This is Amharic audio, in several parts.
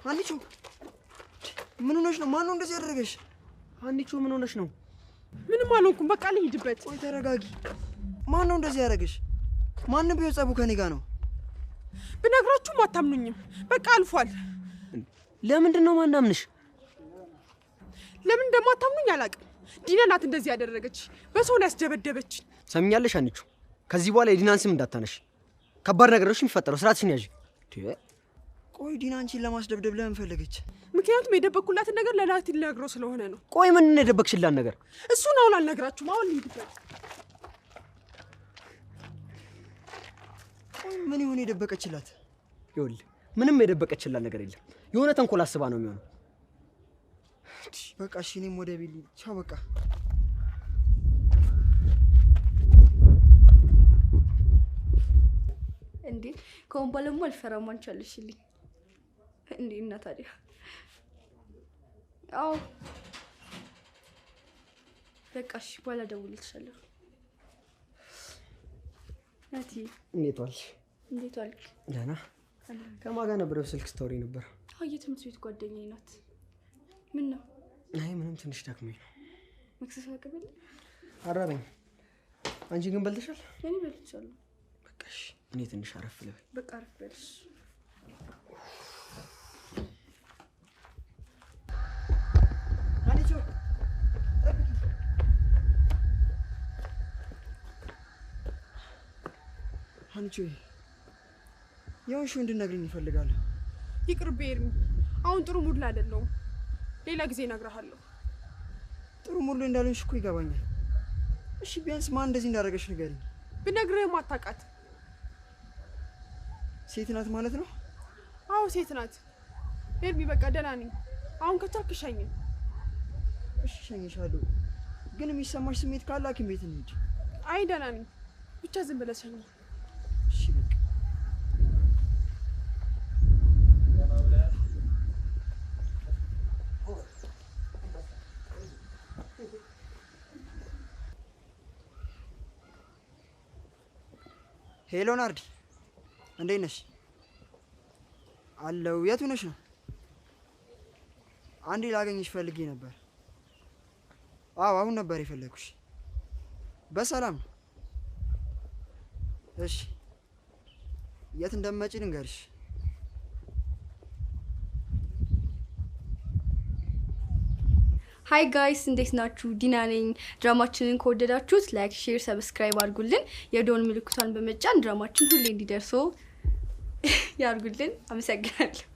ሀኒቾ ምን ሆነሽ ነው? ማን ነው እንደዚህ ያደረገሽ? ሀኒቾ ምን ሆነሽ ነው? ምንም አልሆንኩም። በቃ ልሂድበት። ቆይ ተረጋጊ። ማን ነው እንደዚህ ያደረገሽ? ማን ቢሆን ጸቡ ከኔ ጋር ነው? ብነግራችሁም አታምኑኝም። በቃ አልፏል። ለምንድን ነው ማናምንሽ? ለምን እንደማታምኑኝ አላውቅም። ዲና ናት እንደዚህ ያደረገች። በሰው ነው ያስደበደበች። ሰምኛለሽ ሀኒቾ? ከዚህ በኋላ የዲናን ስም እንዳታነሽ። ከባድ ነገሮች የሚፈጠረው ስራትሽን ያዥ። ቆይ ዲና አንቺን ለማስደብደብ ለምን ፈለገች? ምክንያቱም የደበቅኩላትን ነገር ለናቲ ልነግረው ስለሆነ ነው። ቆይ ምን ነው የደበቅሽላት ነገር? እሱን አሁን አልነግራችሁም። አሁን ልሂድበት። ቆይ ምን ይሁን የደበቀችላት? ይኸውልህ ምንም የደበቀችላት ነገር የለም። የሆነ ተንኮል አስባ ነው የሚሆነው። በቃ እሺ እኔም ወደ ቤት ልሂድ። ቻው በቃ። እንዴ ከወንባለሙ አልፈራም አንቻለሽልኝ እንዴ እና ታዲያ አው በቃ እሺ በኋላ ደውልልሻለሁ። ናቲ እንዴት ዋልሽ? እንዴት ዋልክ? ደህና። ከማን ጋር ነበር ስልክ ስታወሪ ነበር? የትምህርት ቤት ጓደኛዬ ናት። ምን ነው? አይ ምንም ትንሽ ደክሞኝ ነው። መክሰስ አቀበል አራበኝ። አንቺ ግን በልተሻል? እኔ በልቻለሁ። በቃ እሺ እኔ ትንሽ አረፍ ልበል። በቃ አረፍ በልሽ። ሀኒቾ ሀኒቾ የሆንሽው እንድትነግሪኝ እፈልጋለሁ። ይቅርብኝ ኤርሚ። አሁን ጥሩ ሙድ ላይ አይደለሁም። ሌላ ጊዜ እነግርሃለሁ። ጥሩ ሙድ ላይ እንዳልሆንሽ እኮ ይገባኛል። እሺ ቢያንስ ማን እንደዚህ እንዳደረገሽ ንገሪኝ። ብነግርህም አታውቃት። ሴት ናት ማለት ነው? አዎ ሴት ናት። ኤርሚ በቃ ደህና ነኝ። አሁን ከቻልክ ሸኘኝ። እሺ ሸኝሻለሁ። ግን የሚሰማሽ ስሜት ካለ ሐኪም ቤት እንሂድ። አይ ደህና ነኝ። ብቻ ዝም ብለህ ሸኘኝ። እሺ በቃ ሄሎ ናርዲ፣ እንዴት ነሽ? አለው። የቱ ነሽ ነው? አንዴ ላገኝሽ ፈልጌ ነበር። አዎ አሁን ነበር የፈለኩሽ። በሰላም ነው? እሺ የት እንደምመጪ ልንገርሽ። ሃይ ጋይስ እንዴት ናችሁ? ዲና ነኝ። ድራማችንን ከወደዳችሁት ላይክ፣ ሼር፣ ሰብስክራይብ አድርጉልን። የደወል ምልክቷን በመጫን ድራማችን ሁሌ እንዲደርሶ ያርጉልን። አመሰግናለሁ።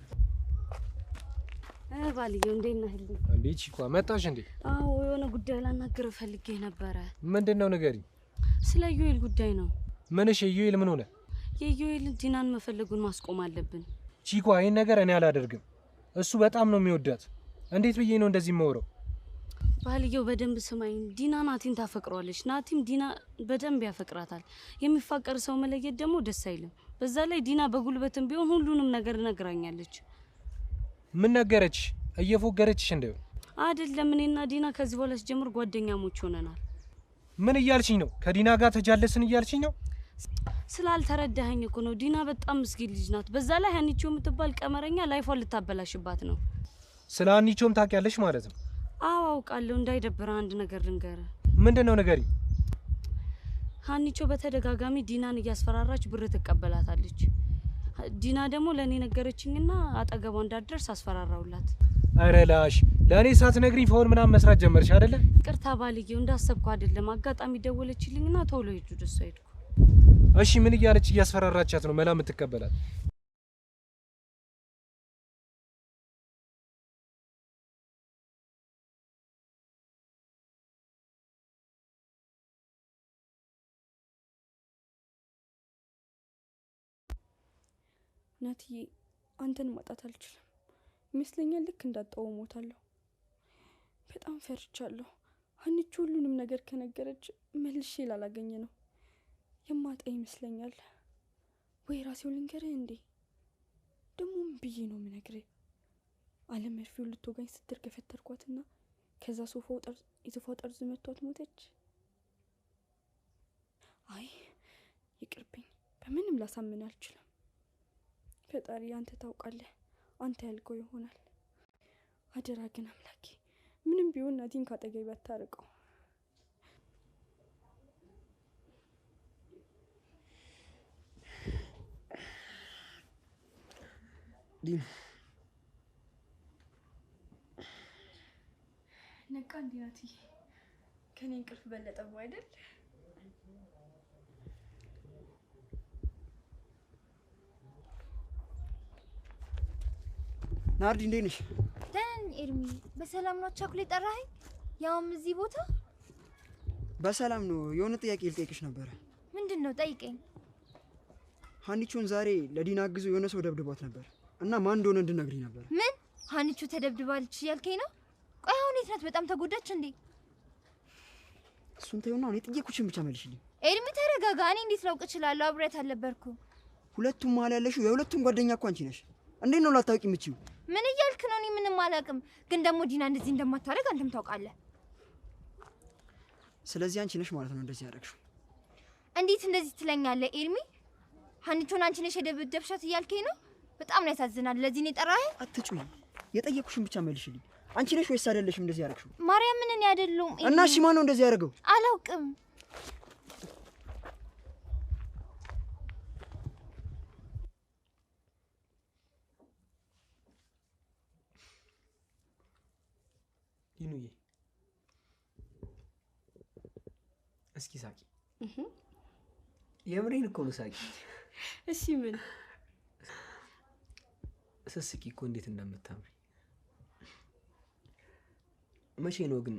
ባልየው እንዴት ነህ? እንዴ ቺኳ መጣሽ እንዴ? አዎ የሆነ ጉዳይ ላናግር ፈልጌ ነበረ። ምንድነው ንገሪ። ስለ ዩኤል ጉዳይ ነው። ምንሽ? ዩኤል ምን ሆነ? የዩኤል ዲናን መፈለጉን ማስቆም አለብን። ቺኳ ይሄን ነገር እኔ አላደርግም። እሱ በጣም ነው የሚወዳት። እንዴት ብዬ ነው እንደዚህ የማወራው? ባልየው በደንብ ስማኝ። ዲና ናቲን ታፈቅሯለች። ናቲም ዲና በደንብ ያፈቅራታል። የሚፋቀር ሰው መለየት ደግሞ ደስ አይልም። በዛ ላይ ዲና በጉልበትም ቢሆን ሁሉንም ነገር ነግራኛለች። ምን ነገረች? እየፎገረችሽ እንደው አይደለም። እኔና ዲና ከዚህ በኋላ ጀምር ጓደኛሞች ሆነናል። ምን እያልሽኝ ነው? ከዲና ጋር ተጃለስን እያልሽኝ ነው? ስላልተረዳኸኝ እኮ ነው። ዲና በጣም ምስኪን ልጅ ናት። በዛ ላይ ሀኒቾ የምትባል ቀመረኛ ላይፏን ልታበላሽባት ነው። ስለ ሀኒቾም ታውቂያለሽ ማለት ነው? አዎ አውቃለሁ። እንዳይደብረ አንድ ነገር ልንገርህ። ምንድነው ንገሪ። ሀኒቾ በተደጋጋሚ ዲናን እያስፈራራች ብር ትቀበላታለች። ዲና ደግሞ ለኔ ነገረችኝና አጠገቧ እንዳትደርስ አስፈራራውላት። አረ ላሽ ለኔ ሳትነግሪኝ ፎን ምናምን መስራት ጀመርሽ አይደለ? ቅርታ ባልየው እንዳሰብኩ አይደለም። አጋጣሚ ደወለችልኝና ቶሎ ሄዱ ደስ አይድኩ። እሺ ምን እያለች እያስፈራራቻት ነው መላ የምትቀበላት? ናትዬ አንተን ማጣት አልችልም። ይመስለኛል ልክ እንዳጣው ሞታለሁ። በጣም ፈርቻለሁ። ሀኒቾ ሁሉንም ነገር ከነገረች መልሼ ላላገኘ ነው የማጣ ይመስለኛል። ወይ ራሴው ልንገርህ እንዴ? ደግሞ ምን ብዬ ነው የምነግርህ? አለም መርፌው ልትወጋኝ ስትል ገፈተርኳትና ከዛ የሶፋው ጠርዝ መቷት ሞተች። አይ ይቅርብኝ። በምንም ላሳምን አልችልም። ፈጣሪ አንተ ታውቃለህ። አንተ ያልከው ይሆናል። አደራ ግን አምላኬ ምንም ቢሆን ናቲን ካጠገቤ አታርቀው። ዲና ነቃ እንዴ ናቲ? ከኔ እንቅልፍ በለጠው አይደል? ናርዲ እንዴት ነሽ? ደህና ነኝ ኤርሚ። በሰላም ነው ቻኩሌ ጠራኸኝ? ያውም እዚህ ቦታ? በሰላም ነው። የሆነ ጥያቄ ልጠይቅሽ ነበረ። ምንድን ነው? ጠይቀኝ። ሀኒቾን ዛሬ ለዲና አግዞ የሆነ ሰው ደብድቧት ነበር እና ማን እንደሆነ እንድነግሪኝ ነበር። ምን? ሀኒቾ ተደብድባለች እያልከኝ ነው? ቆይ አሁን የት ናት? በጣም ተጎዳች እንዴ? እሱን ተይውና እኔ ጥያቄዎችን ብቻ መልሽልኝ። ኤርሚ ተረጋጋ። እኔ እንዴት ላውቅ እችላለሁ? አብሬያት አልነበርኩም። ሁለቱም መሀል ያለሽው የሁለቱም ጓደኛ እኮ አንቺ ነሽ። እንዴት ነው ላታውቂ የምትችይው? ምን እያልክ ነው? እኔ ምንም አላውቅም። ግን ደግሞ ዲና እንደዚህ እንደማታደርግ አንተም ታውቃለህ። ስለዚህ አንቺ ነሽ ማለት ነው እንደዚህ ያደረግሽው። እንዴት እንደዚህ ትለኛለህ ኤርሚ? ሀኒቾን አንቺ ነሽ የደበደብሻት እያልከኝ ነው? በጣም ነው ያሳዝናል። ለዚህ ነው የጠራኸኝ? አትጩይ። የጠየኩሽን ብቻ መልሽልኝ። አንቺ ነሽ ወይስ አይደለሽም እንደዚህ ያደረግሽው? ማርያምን እኔ አይደለሁም። እና እሺ ማን ነው እንደዚህ ያደረገው? አላውቅም። ይኑዬ እስኪ ሳቂ። የምሬን እኮ ነው ሳቂ። እሺ ምን? ስስቂ እኮ እንዴት እንደምታምሪ። መቼ ነው ግን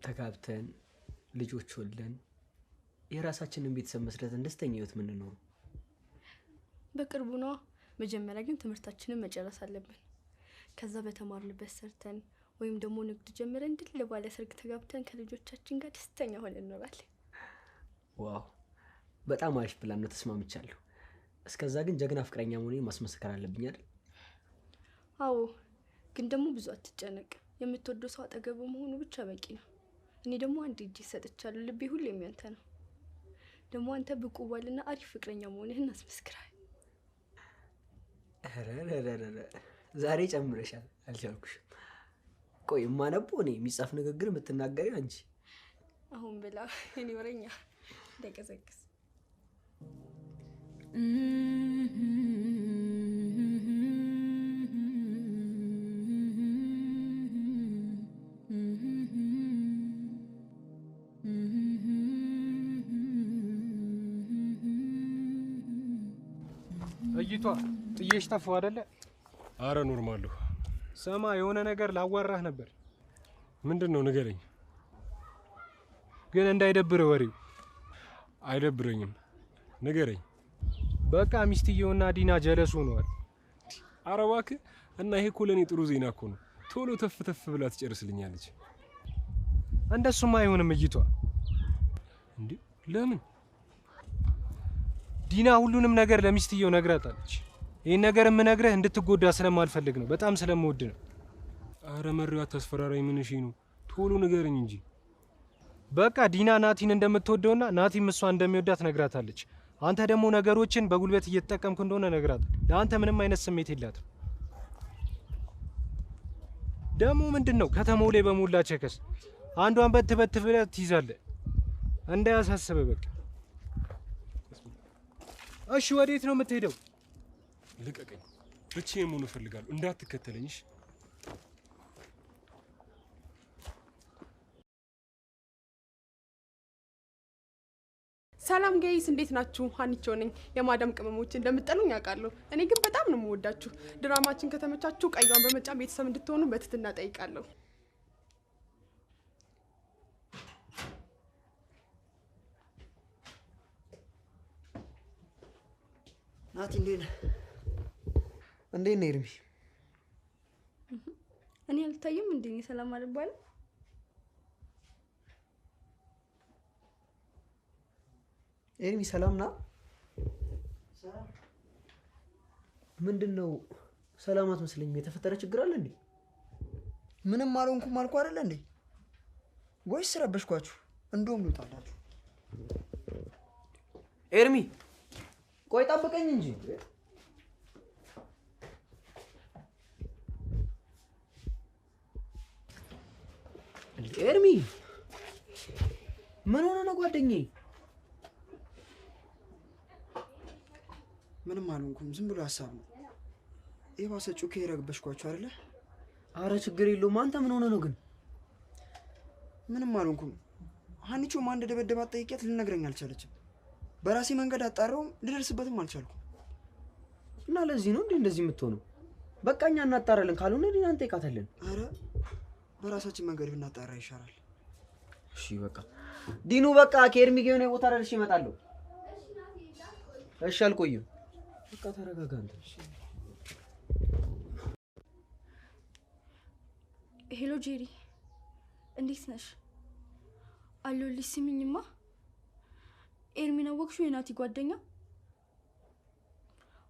ተጋብተን ልጆች ወልደን የራሳችንን ቤተሰብ መስርተን ደስተኛ ህይወት የምንኖረው? በቅርቡ ነው። መጀመሪያ ግን ትምህርታችንን መጨረስ አለብን። ከዛ በተማርንበት ሰርተን ወይም ደግሞ ንግድ ጀምረን ድል ባለ ሰርግ ተጋብተን ከልጆቻችን ጋር ደስተኛ ሆነን እንኖራለን። ዋው በጣም አሪፍ ፕላን ነው። ተስማምቻለሁ። እስከዛ ግን ጀግና ፍቅረኛ መሆኔን ማስመሰከር አለብኝ አይደል? አዎ ግን ደግሞ ብዙ አትጨነቅ። የምትወደው ሰው አጠገቡ መሆኑ ብቻ በቂ ነው። እኔ ደግሞ አንድ እጅ ሰጥቻለሁ። ልቤ ሁሌም ያንተ ነው። ደግሞ አንተ ብቁ ባልና አሪፍ ፍቅረኛ መሆንህን አስመስክራል። ረረረረ ዛሬ ጨምረሻል። አልቻልኩሽም። ቆይ ማነቦ እኔ የሚጻፍ ንግግር የምትናገሪው አንቺ። አሁን ብላ እኔ ወረኛ እንዳይቀዘቅዝ። እይቷ ጥዬሽ ጠፋሁ አይደለ? አረ ኖርማል ነው። ሰማ የሆነ ነገር ላዋራህ ነበር። ምንድነው? ንገረኝ። ግን እንዳይደብር ወሬው። አይደብረኝም፣ ንገረኝ። በቃ ሚስትየውና ዲና ጀለስ ሆነዋል። አረ እባክህ። እና ይሄ እኮ ለኔ ጥሩ ዜና እኮ ነው። ቶሎ ተፍ ተፍ ብላ ትጨርስልኛለች። እንደሱማ አይሆንም እይቷ። እንዴ ለምን? ዲና ሁሉንም ነገር ለሚስትየው ነግራታለች። ይሄን ነገር የምነግርህ እንድትጎዳ ስለማልፈልግ ነው። በጣም ስለምወድ ነው። አረ መሪው አታስፈራራኝ። ምን እሺ ነው? ቶሎ ንገረኝ እንጂ። በቃ ዲና ናቲን እንደምትወደውና ናቲም እሷ እንደሚወዳት ነግራታለች። አንተ ደግሞ ነገሮችን በጉልበት እየተጠቀምክ እንደሆነ ነግራታለች። ለአንተ ምንም አይነት ስሜት የላትም። ደግሞ ምንድነው ከተማው ላይ በሞላ ቸከስ አንዷን በት ብለህ ትይዛለህ። እንዳያሳስብህ በቃ። እሺ ወዴት ነው የምትሄደው? ልቀቀኝ። ብቻዬን መሆን እፈልጋለሁ። እንዳትከተለኝሽ። ሰላም ጋይስ፣ እንዴት ናችሁ? ሀኒቾ ነኝ። የማዳም ቅመሞች እንደምትጠሉኝ ያውቃለሁ። እኔ ግን በጣም ነው የምወዳችሁ። ድራማችን ከተመቻችሁ ቀይዋን በመጫን ቤተሰብ እንድትሆኑ በትህትና ጠይቃለሁ። ናቲ እንዴት ነህ? እንዴት ነህ ኤርሚ? እኔ አልታየም እንዴ? ሰላም አልባል። ኤርሚ ሰላም ና። ሰላም ምንድነው? ሰላም አትመስለኝም። የተፈጠረ ችግር አለ እንዴ? ምንም አልሆንኩም አልኩ አይደለ እንዴ? ወይስ ረበሽኳችሁ? እንደውም ልውጣላችሁ። ኤርሚ ቆይ ጠብቀኝ እንጂ። ኤርሚ ምን ሆነ ነው ጓደኛዬ? ምንም አልሆንኩም። ዝም ብሎ ሀሳብ ነው። የባሰ ጩኬ ረግበሽኳችሁ አይደለ? አረ ችግር የለውም። አንተ ምን ሆነ ነው ግን? ምንም አልሆንኩም። ሀኒቾ ማን እንደደበደባት ጠይቂያት ልነግረኝ አልቻለችም። በራሴ መንገድ አጣራውም ልደርስበትም አልቻልኩም። እና ለዚህ ነው እንዴ እንደዚህ የምትሆነው? በቃ እኛ እናጣራለን፣ ካልሆነ ዲናን እንጠይቃታለን። አረ በራሳችን መንገድ ብናጣራ ይሻላል። እሺ በቃ ዲኑ፣ በቃ ከኤርሚ ጋር የሆነ ቦታ ደርሼ እመጣለሁ። እሺ አልቆይም። በቃ ተረጋጋ አንተ። ሄሎ ጄሪ፣ እንዴት ነሽ? አለሁልሽ። ስሚኝማ፣ ኤርሚን አወቅሽው? የናቲ ጓደኛ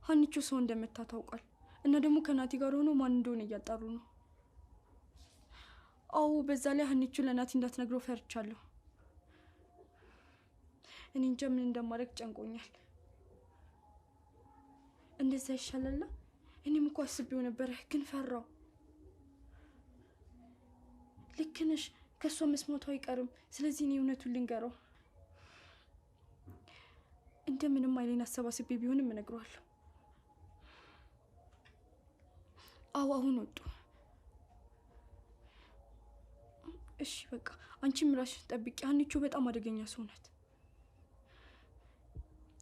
ሀኒቾ ሰው እንደመታ ታውቋል። እና ደግሞ ከናቲ ጋር ሆኖ ማን እንደሆነ እያጣሩ ነው። አዎ፣ በዛ ላይ ሀኒቾ ለናቲ እንዳትነግረው ፈርቻለሁ። እኔ እንጃ ምን እንደማደርግ ጨንቆኛል። እንደዛ ይሻላል። እኔም እኮ አስቤው ነበረ ግን ፈራው። ልክ ነሽ፣ ከሷ መስማቱ አይቀርም። ስለዚህ እኔ እውነቱን ልንገረው። እንደምንም አይሌን አሰባስቤ ቢሆንም እነግረዋለሁ። አዎ አሁን ወጡ። እሺ በቃ አንቺም ራስሽን ጠብቂ። ሀኒቾ በጣም አደገኛ ሰው ናት።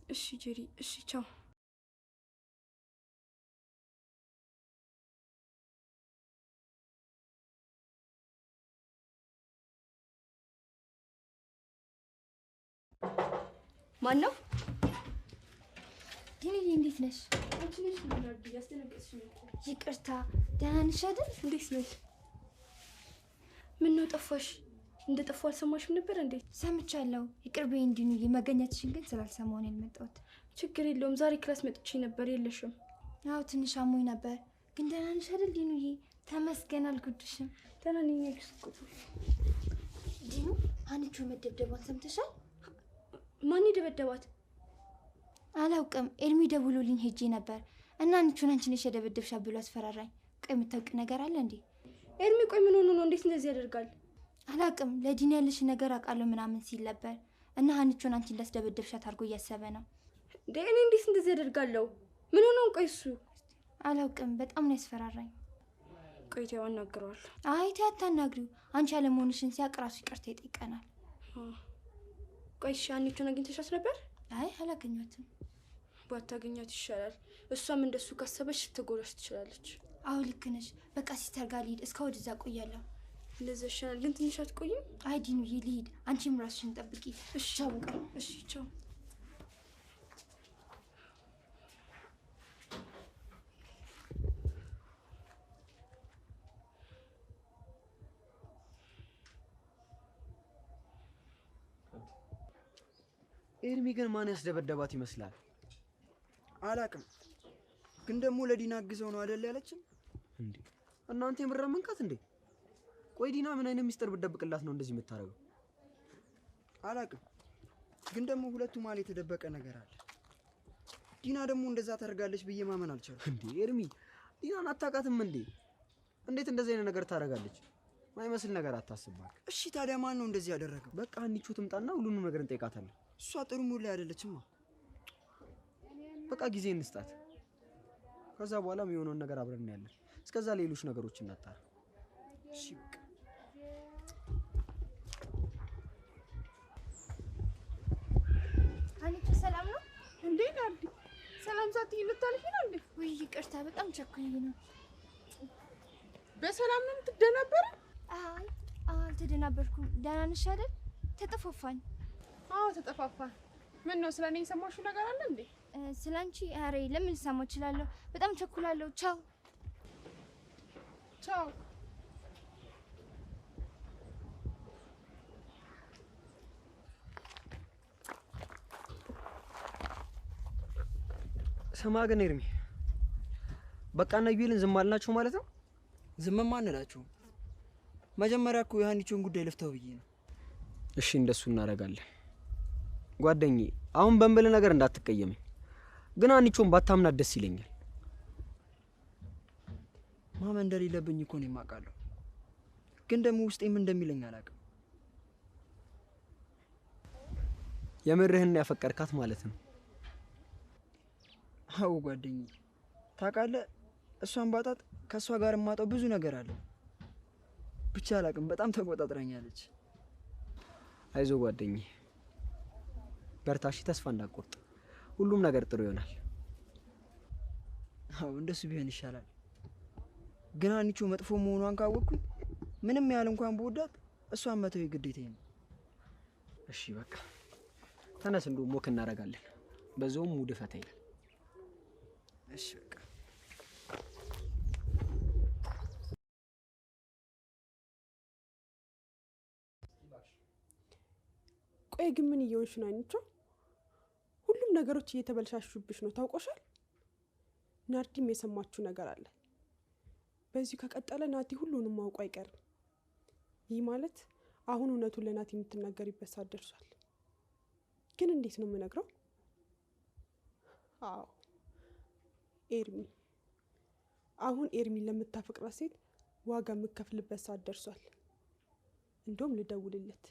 እሺ ጄሪ፣ እሺ ቻው። ማን ነው? ዲኒ እንዴት ነሽ? አንቺ ነሽ ምናርዲ? ያስደነገጥሽኝ እኮ። ይቅርታ። ደህና ነሽ አይደል? እንዴት ነሽ? ምን ነው ጠፋሽ? እንደ ጠፋ አልሰማሽም ነበር እንዴ? ሰምቻለሁ። ይቅር በይኝ ዲኑዬ፣ መገኘትሽን ግን ስላልሰማሁ ነው የመጣሁት። ችግር የለውም። ዛሬ ክላስ መጥቼ ነበር፣ የለሽም። አዎ ትንሽ አሞኝ ነበር። ግን ደህና ነሽ አይደል ዲኑዬ? ተመስገን አልጎድሽም። ደህና ነኝ ያልኩት። ዲኑ፣ ሀኒቾ መደብደቧን ሰምተሻል? ማን ደበደባት? አላውቅም። ኤርሚ ደውሎልኝ ሄጄ ነበር እና ሀኒቾን አንቺ ነሽ የደበደብሻት ብሎ አስፈራራኝ። ቆይ የምታውቂ ነገር አለ እንዴ? ኤርሚ ቆይ ምን ሆኖ ነው? እንዴት እንደዚህ ያደርጋል? አላውቅም። ለዲኒ ያለሽ ነገር አውቃለሁ ምናምን ሲል ነበር እና ሀኒቾን አንቺ እንዳስደበደብሻት አድርጎ እያሰበ ነው። እኔ እንዴት እንደዚህ ያደርጋለሁ? ምን ሆኖ? ቆይ እሱ አላውቅም። በጣም ነው ያስፈራራኝ። ቆይ ተይው፣ አናግረዋለሁ። አይ ተይ አታናግሪው። አንቺ አለመሆንሽን ሲያውቅ ራሱ ይቅርታ ይጠይቀናል። ቆይ እሺ፣ ሀኒቾን አግኝተሻት ነበር? አይ አላገኘኋትም። ባታገኛት ይሻላል። እሷም እንደሱ ካሰበች ትጎዳሽ ትችላለች። አዎ ልክ ነሽ። በቃ ሲስተር ጋር ልሂድ። እስከ ወደዛ ቆያለሁ። እንደዛ ይሻላል። ግን ትንሽ አትቆይም? አይ ዲኑዬ ልሂድ። አንቺም ራስሽን ጠብቂ። እሺ ቻው። በቃ እሺ ቻው። ኤርሚ ግን ማን ያስደበደባት ይመስላል? አላቅም። ግን ደግሞ ለዲና አግዘው ነው አይደል ያለችን? እንዴ እናንተ የምረመንካት እንዴ? ቆይ ዲና ምን አይነት ሚስጥር ብትደብቅላት ነው እንደዚህ የምታረገው? አላቅም። ግን ደግሞ ሁለቱ ማለት የተደበቀ ነገር አለ። ዲና ደግሞ እንደዛ ታደርጋለች ብዬ ማመን አልቻልኩም። እንዴ ኤርሚ ዲናን አታውቃትም እንዴ? እንዴት እንደዚህ አይነት ነገር ታደርጋለች? ማይመስል ነገር አታስባክ። እሺ ታዲያ ማን ነው እንደዚህ ያደረገው? በቃ ሀኒቾ ትምጣና ሁሉንም ነገር እንጠይቃታለን። እሷ ጥሩ ሙድ ላይ አይደለችማ። በቃ ጊዜ እንስጣት። ከዛ በኋላ የሚሆነውን ነገር አብረን እናያለን። እስከዛ ሌሎች ነገሮች እናጣራ። እሺ በቃ ሀኒቾ ሰላም ነው እንዴ? ናርዲ ሰላም ሳትይ ልታልፊ ነው እንዴ? ወይ? ይቅርታ በጣም ቸኩኝ ነው። በሰላም ነው የምትደናበረ? አይ አልተደናበርኩም። ደህና ነሽ አይደል? ተጠፋፋን። አዎ ተጠፋፋን። ምን ነው ስለኔ የሰማሽው ነገር አለ እንዴ? ስላንቺ አሬ ለምን ልሰማው እችላለሁ? በጣም ቸኩላለሁ። ቻው ቻው። ስማ ግን ኤርሚ፣ በቃ እና ዩኤልን ዝም አልናቸው ማለት ነው? ዝምማ አንላችሁም። መጀመሪያ እኮ የሀኒቾን ጉዳይ ልፍተው ብዬ ነው። እሺ እንደሱ እናደርጋለን። ጓደኛዬ አሁን በእንብል ነገር እንዳትቀየመኝ፣ ግን ሀኒቾን ባታምናት ደስ ይለኛል። ማመን እንደሌለብኝ እኮ ነው የማውቃለሁ። ግን ደግሞ ውስጤ ምን እንደሚለኝ አላውቅም። የምርህን ያፈቀርካት ማለት ነው? አዎ ጓደኛዬ፣ ታውቃለህ እሷን ባጣት ከእሷ ጋር የማጣው ብዙ ነገር አለ። ብቻ አላቅም፣ በጣም ተቆጣጥራኛለች። አይዞ ጓደኛዬ፣ በርታሽ፣ ተስፋ እንዳትቆርጥ። ሁሉም ነገር ጥሩ ይሆናል። አዎ እንደሱ ቢሆን ይሻላል። ግን ሀኒቾ መጥፎ መሆኗን ካወቅኩኝ ምንም ያህል እንኳን በወዳት እሷን መተው ግዴታዬ ነው። እሺ በቃ ተነስ፣ እንደውም ሞክ እናደርጋለን። በዛውም ሙድ ፈታ ይላል። እሺ በቃ ቆይ ግን ምን እየሆንሽ ነው ሀኒቾ? ሁሉም ነገሮች እየተበለሻሹብሽ ነው ታውቆሻል። ናርዲም የሰማችሁ ነገር አለ። በዚህ ከቀጠለ ናቲ ሁሉንም ማውቁ አይቀርም። ይህ ማለት አሁን እውነቱን ለናቲ የምትናገሪበት ሰዓት ደርሷል። ግን እንዴት ነው የምነግረው? አዎ ኤርሚ፣ አሁን ኤርሚን ለምታፈቅራት ሴት ዋጋ የምከፍልበት ሰዓት ደርሷል። እንደውም ልደውልለት።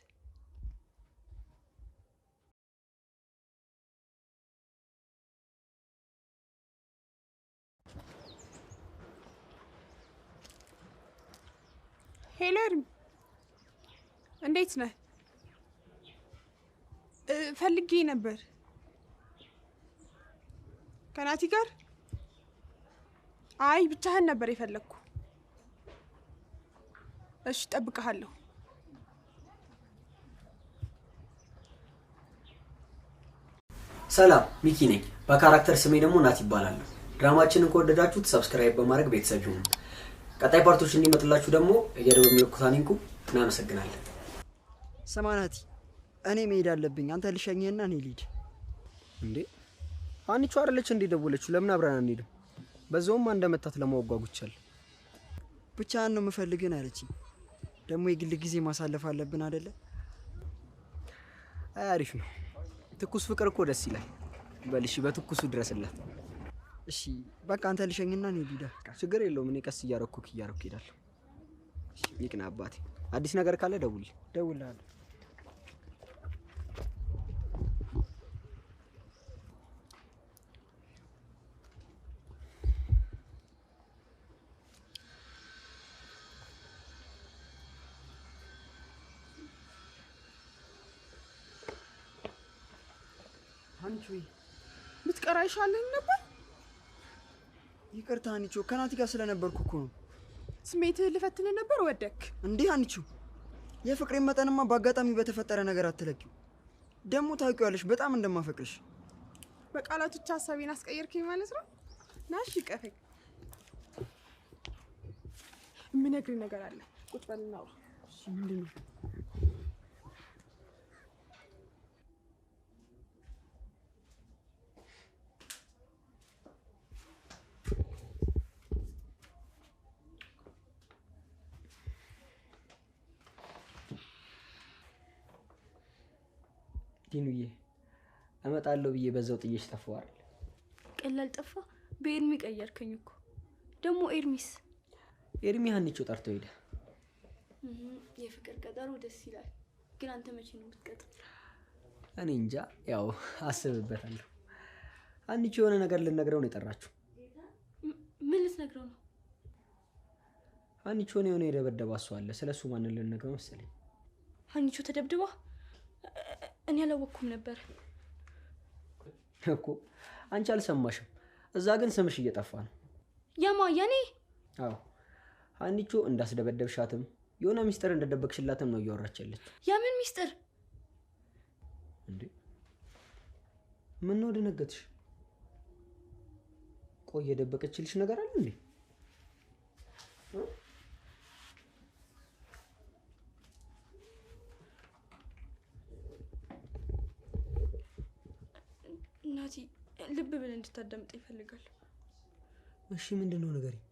ሄሎ ኤርሚ፣ እንዴት ነህ? ፈልጌ ነበር። ከናቲ ጋር? አይ ብቻህን ነበር የፈለግኩ። እሺ እጠብቅሃለሁ። ሰላም፣ ሚኪ ነኝ። በካራክተር ስሜ ደግሞ ናቲ ይባላል። ድራማችንን ከወደዳችሁት ሰብስክራይብ በማድረግ ቤተሰብ ይሁኑ። ቀጣይ ፓርቶች እንዲመጡላችሁ ደግሞ እየደወሉ የሚወኩታኒንኩ እናመሰግናለን። ስማ ናቲ፣ እኔ መሄድ አለብኝ። አንተ ልሸኝህና እኔ ልሂድ። እንዴ ሀኒቾ አይደለች እንዴ ደወለችው? ለምን አብረን አንሄድም? በዛውም እንደመታት ለማወጓጉቻል። ብቻህን ነው የምፈልግን አለችኝ። ደግሞ የግል ጊዜ ማሳለፍ አለብን አይደለ? አሪፍ ነው። ትኩስ ፍቅር እኮ ደስ ይላል። በልሽ በትኩሱ ድረስላት። እሺ በቃ አንተ ልሸኝና እኔ ልሂድ። ችግር የለውም። እኔ ቀስ እያረኩ እሄዳለሁ። ይቅና አባቴ። አዲስ ነገር ካለ ደውልልሃለሁ። ሀኒቾ ብትቀር አይሻልህም ነበር? ይቅርታ ሀኒቾ፣ ከናቲ ጋር ስለነበርኩ እኮ ነው። ስሜትህን ልፈትንህ ነበር ወደክ። እንዴ ሀኒቾ፣ የፍቅሬን መጠንማ በአጋጣሚ በተፈጠረ ነገር አትለቂው። ደግሞ ታውቂዋለሽ በጣም እንደማፈቅርሽ። በቃላቶች ሀሳቤን አስቀየርከኝ ማለት ነው። ናሽ ይቀፈኝ። የምነግርህ ነገር አለ። ቁጭ በል እናውራ። ምንድን ነው? ዲኑዬ እመጣለሁ ብዬ በዛው ጥዬሽ ጠፋሁ አይደል? ቀላል ጠፋ። በኤርሚ ቀየርከኝ እኮ። ደግሞ ኤርሚስ? ኤርሚ ሀኒቾ ጠርቶ ሄደ። የፍቅር ቀጠሮ ደስ ይላል። ግን አንተ መቼ ነው የምትቀጥረው? እኔ እንጃ፣ ያው አስብበታለሁ። ሀኒቾ የሆነ ነገር ልነግረው ነው የጠራችሁ። ምን ልትነግረው ነው? ሀኒቾን የሆነ የደበደባ ሰው አለ። ስለሱ ማንን ልነግረው መሰለኝ። ሀኒቾ ተደብድባ? እኔ አላወቅኩም ነበር እኮ። አንቺ አልሰማሽም? እዛ ግን ስምሽ እየጠፋ ነው። ያማ ያኔ? አዎ ሀኒቾ እንዳስደበደብሻትም የሆነ ሚስጥር እንደደበቅሽላትም ነው እያወራች ያለች። ያምን ሚስጥር? እንዴ ምን ነው ደነገጥሽ? ቆይ የደበቀችልሽ ነገር አለ እንዴ? ናቲ ልብ ብል እንድታዳምጥ ይፈልጋል። እሺ ምንድነው ንገሪኝ።